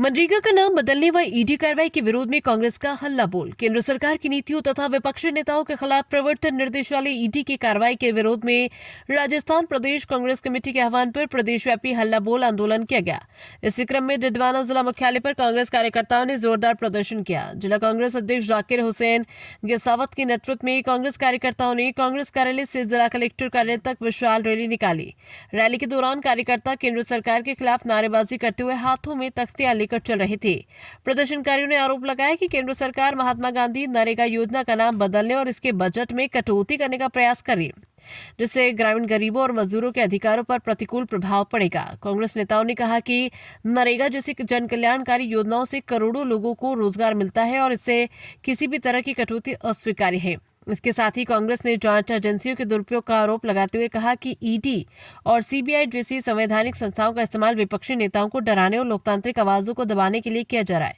मनरेगा का नाम बदलने व ईडी कार्रवाई के विरोध में कांग्रेस का हल्ला बोल। केंद्र सरकार की नीतियों तथा विपक्षी नेताओं के खिलाफ प्रवर्तन निर्देशालय ईडी की कार्रवाई के विरोध में राजस्थान प्रदेश कांग्रेस कमेटी के आह्वान पर प्रदेशव्यापी हल्ला बोल आंदोलन किया गया। इसी क्रम में डिडवाना जिला मुख्यालय पर कांग्रेस कार्यकर्ताओं ने जोरदार प्रदर्शन किया। जिला कांग्रेस अध्यक्ष जाकिर हुसैन गिसावत के नेतृत्व में कांग्रेस कार्यकर्ताओं ने कांग्रेस कार्यालय से जिला कलेक्टर कार्यालय तक विशाल रैली निकाली। रैली के दौरान कार्यकर्ता केंद्र सरकार के खिलाफ नारेबाजी करते हुए हाथों में तख्तियां लेकर चल रहे थे। प्रदर्शनकारियों ने आरोप लगाया कि केंद्र सरकार महात्मा गांधी नरेगा योजना का नाम बदलने और इसके बजट में कटौती करने का प्रयास कर रही है, जिससे ग्रामीण गरीबों और मजदूरों के अधिकारों पर प्रतिकूल प्रभाव पड़ेगा। कांग्रेस नेताओं ने कहा कि नरेगा जैसी जन कल्याणकारी योजनाओं से करोड़ों लोगों को रोजगार मिलता है और इससे किसी भी तरह की कटौती अस्वीकार्य है। इसके साथ ही कांग्रेस ने जांच एजेंसियों के दुरुपयोग का आरोप लगाते हुए कहा कि ईडी और सीबीआई जैसी संवैधानिक संस्थाओं का इस्तेमाल विपक्षी नेताओं को डराने और लोकतांत्रिक आवाजों को दबाने के लिए किया जा रहा है।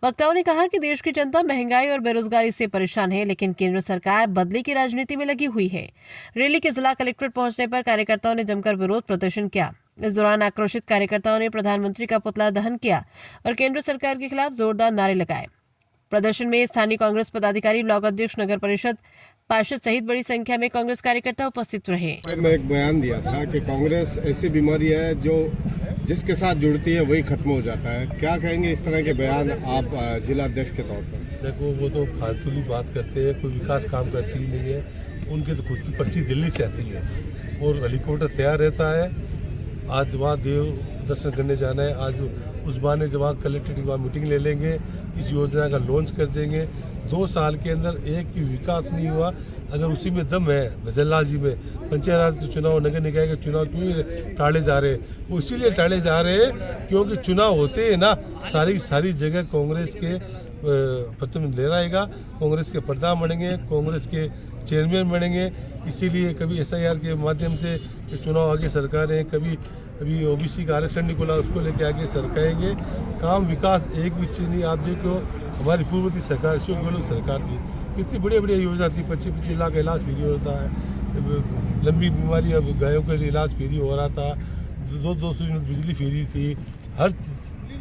वक्ताओं ने कहा कि देश की जनता महंगाई और बेरोजगारी से परेशान है, लेकिन केंद्र सरकार बदले की राजनीति में लगी हुई है। रैली के जिला कलेक्ट्रेट पहुंचने पर कार्यकर्ताओं ने जमकर विरोध प्रदर्शन किया। इस दौरान आक्रोशित कार्यकर्ताओं ने प्रधानमंत्री का पुतला दहन किया और केंद्र सरकार के खिलाफ जोरदार नारे लगाए। प्रदर्शन में स्थानीय कांग्रेस पदाधिकारी, ब्लॉक अध्यक्ष, नगर परिषद पार्षद सहित बड़ी संख्या में कांग्रेस कार्यकर्ता उपस्थित रहे। मैं एक बयान दिया था कि कांग्रेस ऐसी बीमारी है जो जिसके साथ जुड़ती है वही खत्म हो जाता है। क्या कहेंगे इस तरह के बयान आप जिला अध्यक्ष के तौर पर? देखो, वो तो फालतूली बात करते हैं, कोई विकास काम करती ही नहीं है। उनकी तो खुद की पर्ची दिल्ली से आती है और हेलीकॉप्टर तैयार रहता है। आज वहाँ देव दर्शन करने जाना है। आज उस बहाने जब वहाँ कलेक्ट्रेट की वहाँ मीटिंग ले लेंगे, इस योजना का लॉन्च कर देंगे। 2 साल के अंदर एक भी विकास नहीं हुआ। अगर उसी में दम है भजनलाल जी में, पंचायत राज के चुनाव, नगर निकाय के चुनाव क्यों टाले जा रहे हैं? वो इसीलिए टाले जा रहे हैं क्योंकि चुनाव होते हैं ना, सारी जगह कांग्रेस के प्रथम लहराएगा, कांग्रेस के प्रधान बनेंगे, कांग्रेस के चेयरमैन बनेंगे। इसीलिए कभी SIR के माध्यम से चुनाव आगे सरकारें, कभी अभी OBC का आरक्षण निकला, उसको लेके आगे सरकाएंगे। काम विकास एक भी चीज नहीं। आप देखो, हमारी पूर्ववर्ती सरकार, अशोक गहलोत सरकार थी, कितनी बढ़िया योजना थी। 25-25 लाख का इलाज फ्री होता है, लंबी बीमारी अब गायों के लिए इलाज फ्री हो रहा था, 200 यूनिट बिजली फ्री थी, हर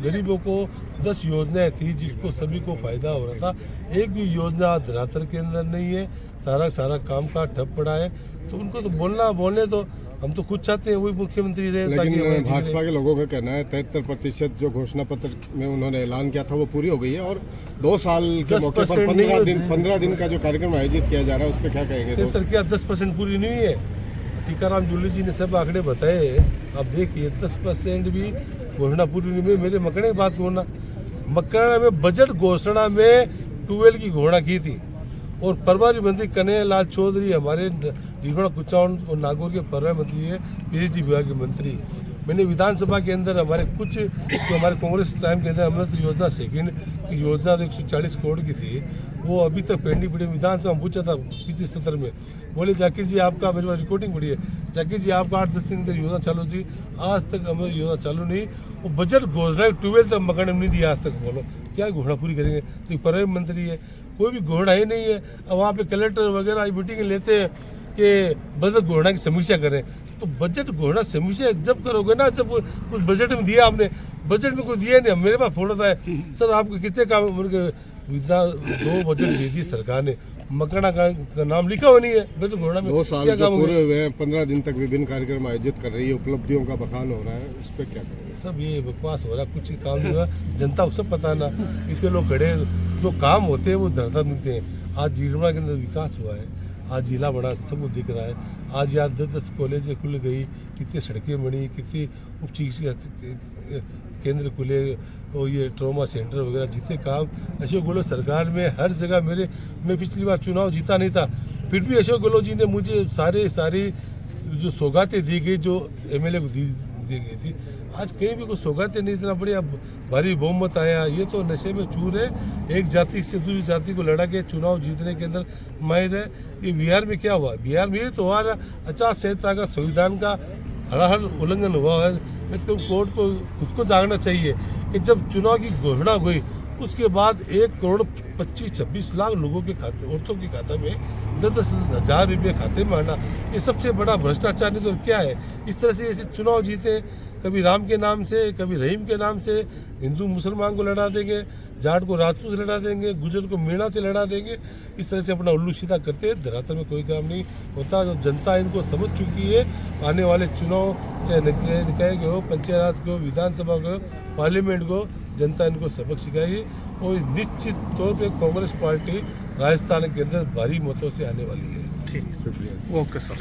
गरीबों को 10 योजनाएं थी जिसको सभी को फायदा हो रहा था। एक भी योजना धरातल के अंदर नहीं है। सारा काम का ठप पड़ा है। तो उनको तो बोलने तो हम तो खुद चाहते हैं वही मुख्यमंत्री रहे। लेकिन भाजपा के लोगों का कहना है 73% जो घोषणा पत्र में उन्होंने ऐलान किया था वो पूरी हो गई है और 2 साल के मौके पर 15 दिन का जो कार्यक्रम आयोजित किया जा रहा है उस पर क्या कहेंगे? 10% पूरी नहीं है। टीकाराम जूली जी ने सब आंकड़े बताए। अब देखिए, 10% भी घोषणा पूरी नहीं हुई। मेरे मकड़े की बात करना, मकड़ा में बजट घोषणा में ट्यूबवेल की घोषणा की थी और प्रभारी मंत्री कन्हैयालाल चौधरी हमारे डीडवाना कुचाउन और नागौर के प्रभारी मंत्री है, PhD विभाग के मंत्री। मैंने विधानसभा के अंदर हमारे कुछ जो हमारे कांग्रेस टाइम के अंदर अमृत योजना सेकेंड की योजना तो 140 करोड़ की थी, वो अभी तक पेंडिंग पड़ी। विधानसभा में पूछा था पिछले सत्र में, बोले जाकिर जी आपका, मेरे पास रिकॉर्डिंग पड़ी है, जाकिर जी आपका 8-10 दिन तक योजना चालू थी, आज तक अमृत योजना चालू नहीं। वो बजट घोषणा 12 तक मकान नहीं दिया आज तक। बोलो क्या घोषणा पूरी करेंगे? तो प्रभारी मंत्री है, कोई भी घोषणा ही नहीं है। अब वहाँ पे कलेक्टर वगैरह मीटिंग लेते हैं कि बजट घोषणा की समीक्षा करें। तो बजट घोषणा समीक्षा जब करोगे ना, जब कुछ बजट में दिया आपने, बजट में कुछ दिया नहीं। मेरे पास फोन आता है, सर आपके कितने काम, 2 बजट दे दिए सरकार ने, मकड़ा का नाम लिखा हुआ नहीं है बजट घोषणा में। 2 साल जो पूरे हुए हैं, 15 दिन तक विभिन्न कार्यक्रम आयोजित कर रही है, उपलब्धियों का बखान हो रहा है, इस पर क्या करेंगे? सब ये बकवास हो रहा है, कुछ काम नहीं हुआ। जनता को सब पता ना, इतने लोग खड़े, जो काम होते हैं वो धरता मिलते हैं। आज जीडवाना के अंदर विकास हुआ है, आज जिला बड़ा, सबको दिख रहा है। आज यहाँ 10 कॉलेज खुल गई, कितनी सड़कें बनी, कितनी उप चिकित्सा केंद्र खुले और ये ट्रॉमा सेंटर वगैरह, जितने काम अशोक गहलोत सरकार में हर जगह। मैं पिछली बार चुनाव जीता नहीं था, फिर भी अशोक गहलोत जी ने मुझे सारी जो सौगातें दी गई, जो MLA को दी गई थी, आज कहीं भी कोई सौगातें नहीं। इतना बढ़िया भारी बहुमत आया। ये तो नशे में चूर है, एक जाति से दूसरी जाति को लड़ा के चुनाव जीतने के अंदर माहिर है। ये बिहार में क्या हुआ? बिहार में ये तो हुआ 50 संहिता का, संविधान का हर उल्लंघन हुआ है। तो कोर्ट को खुद को जागना चाहिए कि जब चुनाव की घोषणा हुई उसके बाद 1,25,26 लाख लोगों के खाते, औरतों के खाते में 10-10 हज़ार रुपये खाते में आना, ये सबसे बड़ा भ्रष्टाचार नहीं तो क्या है? इस तरह से ऐसे चुनाव जीते कभी राम के नाम से, कभी रहीम के नाम से हिंदू मुसलमान को लड़ा देंगे, जाट को राजपूत से लड़ा देंगे, गुजर को मीणा से लड़ा देंगे। इस तरह से अपना उल्लू सीधा करते हैं। धरातल में कोई काम नहीं होता। जो जनता इनको समझ चुकी है, आने वाले चुनाव चाहे निकाय के हो, पंचायत राज के हो, विधानसभा के हो, पार्लियामेंट को, जनता इनको सबक सिखाएगी और निश्चित तौर पे कांग्रेस पार्टी राजस्थान के अंदर भारी मतों से आने वाली है। ठीक, शुक्रिया। Okay sir.